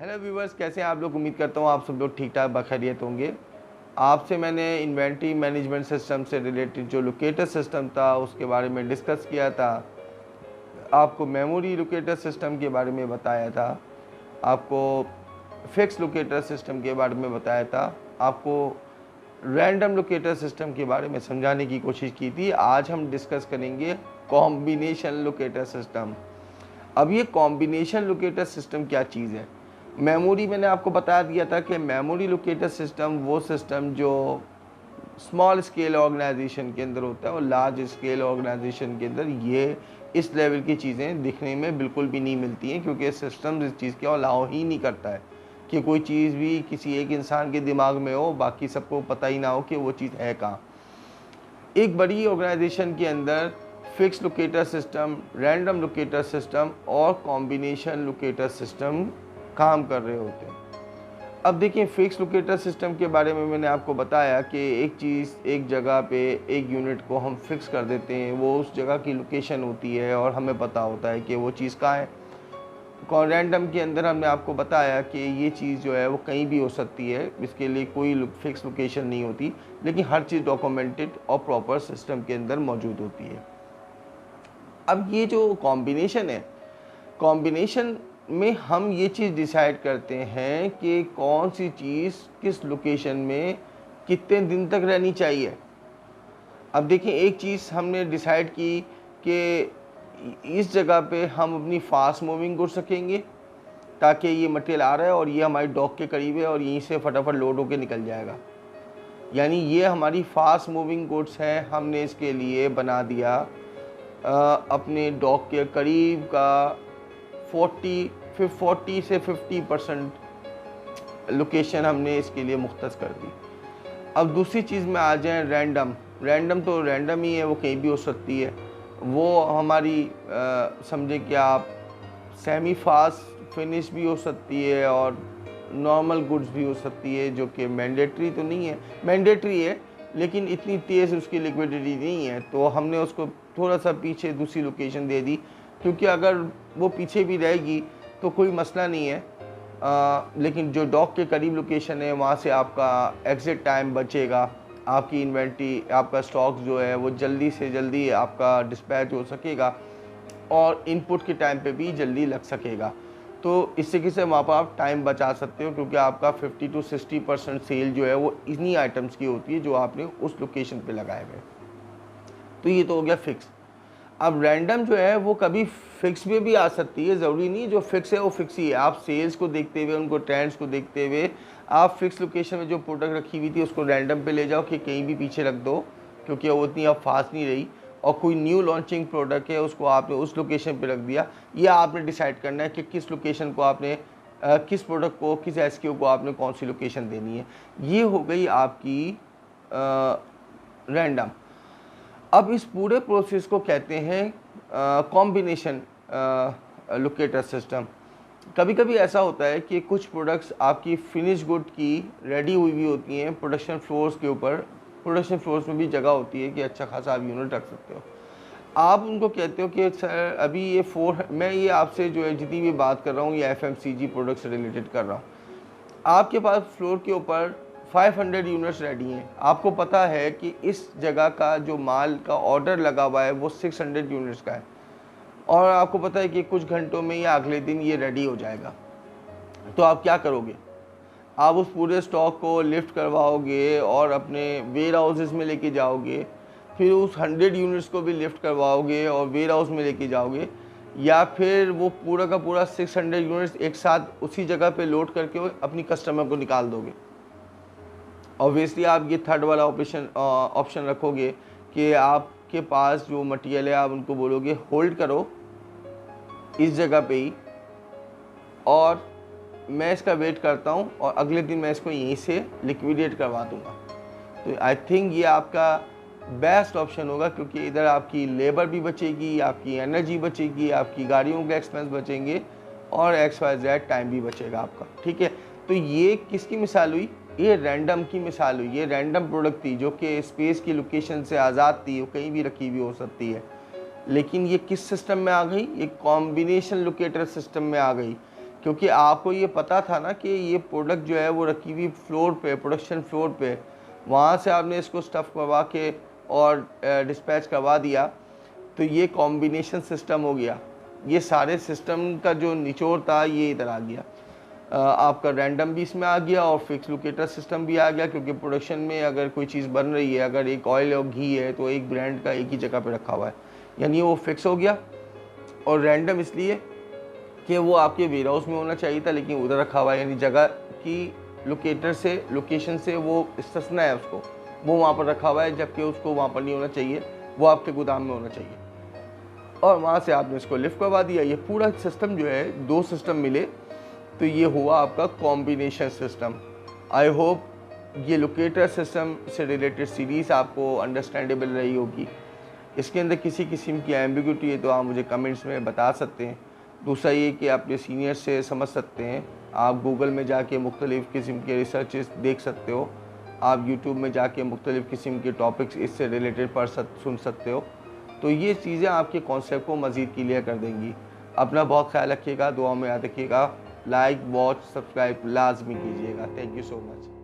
Hello viewers, कैसे हैं आप लोग। उम्मीद करता हूँ आप सब लोग ठीक ठाक बखैरियत होंगे। आपसे मैंने इन्वेंट्री मैनेजमेंट सिस्टम से रिलेटेड जो लोकेटर सिस्टम था उसके बारे में डिस्कस किया था। आपको मेमोरी लोकेटर सिस्टम के बारे में बताया था, आपको फिक्स लोकेटर सिस्टम के बारे में बताया था, आपको रैंडम लोकेटर सिस्टम के बारे में समझाने की कोशिश की थी। आज हम डिस्कस करेंगे कॉम्बिनेशन लोकेटर सिस्टम। अब ये कॉम्बिनेशन लोकेटर सिस्टम क्या चीज़ है। मेमोरी मैंने आपको बता दिया था कि मेमोरी लोकेटर सिस्टम वो सिस्टम जो स्मॉल स्केल ऑर्गेनाइजेशन के अंदर होता है और लार्ज स्केल ऑर्गेनाइजेशन के अंदर ये इस लेवल की चीज़ें दिखने में बिल्कुल भी नहीं मिलती हैं, क्योंकि सिस्टम इस चीज़ को अलाउ ही नहीं करता है कि कोई चीज़ भी किसी एक इंसान के दिमाग में हो, बाकी सबको पता ही ना हो कि वो चीज़ है कहाँ। एक बड़ी ऑर्गेनाइजेशन के अंदर fix locator system, random locator system और कॉम्बिनेशन लोकेटर सिस्टम काम कर रहे होते हैं। अब देखिए, फिक्स लोकेटर सिस्टम के बारे में मैंने आपको बताया कि एक चीज़ एक जगह पे एक यूनिट को हम फिक्स कर देते हैं, वो उस जगह की लोकेशन होती है और हमें पता होता है कि वो चीज़ कहाँ है। रैंडम के अंदर हमने आपको बताया कि ये चीज़ जो है वो कहीं भी हो सकती है, इसके लिए कोई फिक्स लोकेशन नहीं होती, लेकिन हर चीज़ डॉक्यूमेंटेड और प्रॉपर सिस्टम के अंदर मौजूद होती है। अब ये जो कॉम्बिनेशन है, कॉम्बिनेशन में हम ये चीज़ डिसाइड करते हैं कि कौन सी चीज़ किस लोकेशन में कितने दिन तक रहनी चाहिए। अब देखिए, एक चीज़ हमने डिसाइड की कि इस जगह पे हम अपनी फास्ट मूविंग गुड्स रखेंगे ताकि ये मटेरियल आ रहा है और ये हमारी डॉक के करीब है और यहीं से फटाफट लोड होके निकल जाएगा, यानी ये हमारी फास्ट मूविंग गुड्स है। हमने इसके लिए बना दिया अपने डॉक के करीब का 40 से 50% लोकेशन हमने इसके लिए मुख्तस कर दी। अब दूसरी चीज़ में आ जाए, रैंडम। रैंडम तो रैंडम ही है, वो कहीं भी हो सकती है। वो हमारी समझे कि आप सेमी फास्ट फिनिश भी हो सकती है और नॉर्मल गुड्स भी हो सकती है, जो कि मैंडेटरी तो नहीं है, मैंडेटरी है लेकिन इतनी तेज़ उसकी लिक्विडिटी नहीं है, तो हमने उसको थोड़ा सा पीछे दूसरी लोकेशन दे दी, क्योंकि अगर वो पीछे भी रहेगी तो कोई मसला नहीं है। लेकिन जो डॉक के करीब लोकेशन है वहाँ से आपका एग्ज़िट टाइम बचेगा, आपकी इन्वेंट्री, आपका स्टॉक जो है वो जल्दी से जल्दी आपका डिस्पैच हो सकेगा और इनपुट के टाइम पे भी जल्दी लग सकेगा। तो इससे किसी वहाँ पर आप टाइम बचा सकते हो, क्योंकि आपका 50 to 60% सेल जो है वो इन्हीं आइटम्स की होती है जो आपने उस लोकेशन पे लगाए हुए। तो ये तो हो गया फिक्स। अब रैंडम जो है वो कभी फिक्स में भी आ सकती है, ज़रूरी नहीं जो फिक्स है वो फिक्स ही है। आप सेल्स को देखते हुए, उनको ट्रेंड्स को देखते हुए आप फिक्स लोकेशन में जो प्रोडक्ट रखी हुई थी उसको रैंडम पे ले जाओ कि कहीं भी पीछे रख दो, क्योंकि वो उतनी अब फास्ट नहीं रही, और कोई न्यू लॉन्चिंग प्रोडक्ट है उसको आपने उस लोकेशन पे रख दिया। या आपने डिसाइड करना है कि किस लोकेशन को आपने किस प्रोडक्ट को, किस एसक्यू को आपने कौन सी लोकेशन देनी है। ये हो गई आपकी रैंडम। अब इस पूरे प्रोसेस को कहते हैं कॉम्बिनेशन लोकेटर सिस्टम। कभी कभी ऐसा होता है कि कुछ प्रोडक्ट्स आपकी फिनिश गुड की रेडी हुई भी होती हैं प्रोडक्शन फ्लोर्स के ऊपर। प्रोडक्शन फ्लोर्स में भी जगह होती है कि अच्छा खासा आप यूनिट रख सकते हो। आप उनको कहते हो कि सर अभी ये मैं ये आपसे जो है जितनी भी बात कर रहा हूँ ये FMCG प्रोडक्ट से रिलेटेड कर रहा हूँ। आपके पास फ्लोर के ऊपर 500 यूनिट्स रेडी हैं। आपको पता है कि इस जगह का जो माल का ऑर्डर लगा हुआ है वो 600 यूनिट्स का है, और आपको पता है कि कुछ घंटों में या अगले दिन ये रेडी हो जाएगा। तो आप क्या करोगे? आप उस पूरे स्टॉक को लिफ्ट करवाओगे और अपने वेयर हाउसेस में लेके जाओगे, फिर उस 100 यूनिट्स को भी लिफ्ट करवाओगे और वेयर हाउस में लेके जाओगे, या फिर वो पूरा का पूरा 600 यूनिट्स एक साथ उसी जगह पे लोड करके अपनी कस्टमर को निकाल दोगे। ऑब्वियसली आप ये थर्ड वाला ऑप्शन रखोगे कि आपके पास जो मटेरियल है आप उनको बोलोगे होल्ड करो इस जगह पे ही, और मैं इसका वेट करता हूँ और अगले दिन मैं इसको यहीं से लिक्विडेट करवा दूँगा। तो आई थिंक ये आपका बेस्ट ऑप्शन होगा, क्योंकि इधर आपकी लेबर भी बचेगी, आपकी एनर्जी बचेगी, आपकी गाड़ियों के एक्सपेंस बचेंगे और XYZ टाइम भी बचेगा आपका। ठीक है, तो ये किसकी मिसाल हुई? ये रैंडम की मिसाल हुई। ये रैंडम प्रोडक्ट थी जो कि स्पेस की लोकेशन से आज़ाद थी, वो कहीं भी रखी हुई हो सकती है। लेकिन ये किस सिस्टम में आ गई? ये कॉम्बिनेशन लोकेटर सिस्टम में आ गई क्योंकि आपको ये पता था ना कि ये प्रोडक्ट जो है वो रखी हुई फ्लोर पे, प्रोडक्शन फ्लोर पे, वहाँ से आपने इसको स्टफ़ करवा के और डिस्पैच करवा दिया, तो ये कॉम्बिनेशन सिस्टम हो गया। ये सारे सिस्टम का जो निचोड़ था ये इधर आ गया। आपका रैंडम भी इसमें आ गया और फिक्स लोकेटर सिस्टम भी आ गया, क्योंकि प्रोडक्शन में अगर कोई चीज़ बन रही है, अगर एक ऑयल और घी है तो एक ब्रांड का एक ही जगह पे रखा हुआ है, यानी वो फिक्स हो गया। और रैंडम इसलिए कि वो आपके वेयर हाउस में होना चाहिए था लेकिन उधर रखा हुआ है, यानी जगह की लोकेटर से, लोकेशन से वो इस्तिस्ना है उसको, वो वहाँ पर रखा हुआ है, जबकि उसको वहाँ पर नहीं होना चाहिए, वो आपके गोदाम में होना चाहिए। और वहाँ से आपने इसको लिफ्ट करवा दिया। ये पूरा सिस्टम जो है, 2 सिस्टम मिले तो ये हुआ आपका कॉम्बिनेशन सिस्टम। आई होप ये लोकेटर सिस्टम से रिलेटेड सीरीज़ आपको अंडरस्टैंडेबल रही होगी। इसके अंदर किसी किस्म की एम्बिग्यूटी है तो आप मुझे कमेंट्स में बता सकते हैं। दूसरा ये कि आप अपने सीनियर से समझ सकते हैं, आप गूगल में जाके मुख्तलिफ़ किस्म के रिसर्चेस देख सकते हो, आप यूट्यूब में जाके मुख्तलिफ़ किस्म के टॉपिक्स इससे रिलेटेड सुन सकते हो। तो ये चीज़ें आपके कॉन्सेप्ट को मज़ीद क्लियर कर देंगी। अपना बहुत ख्याल रखिएगा, दुआ में याद रखिएगा। लाइक, वॉच, सब्सक्राइब लाजमी कीजिएगा। Thank you so much.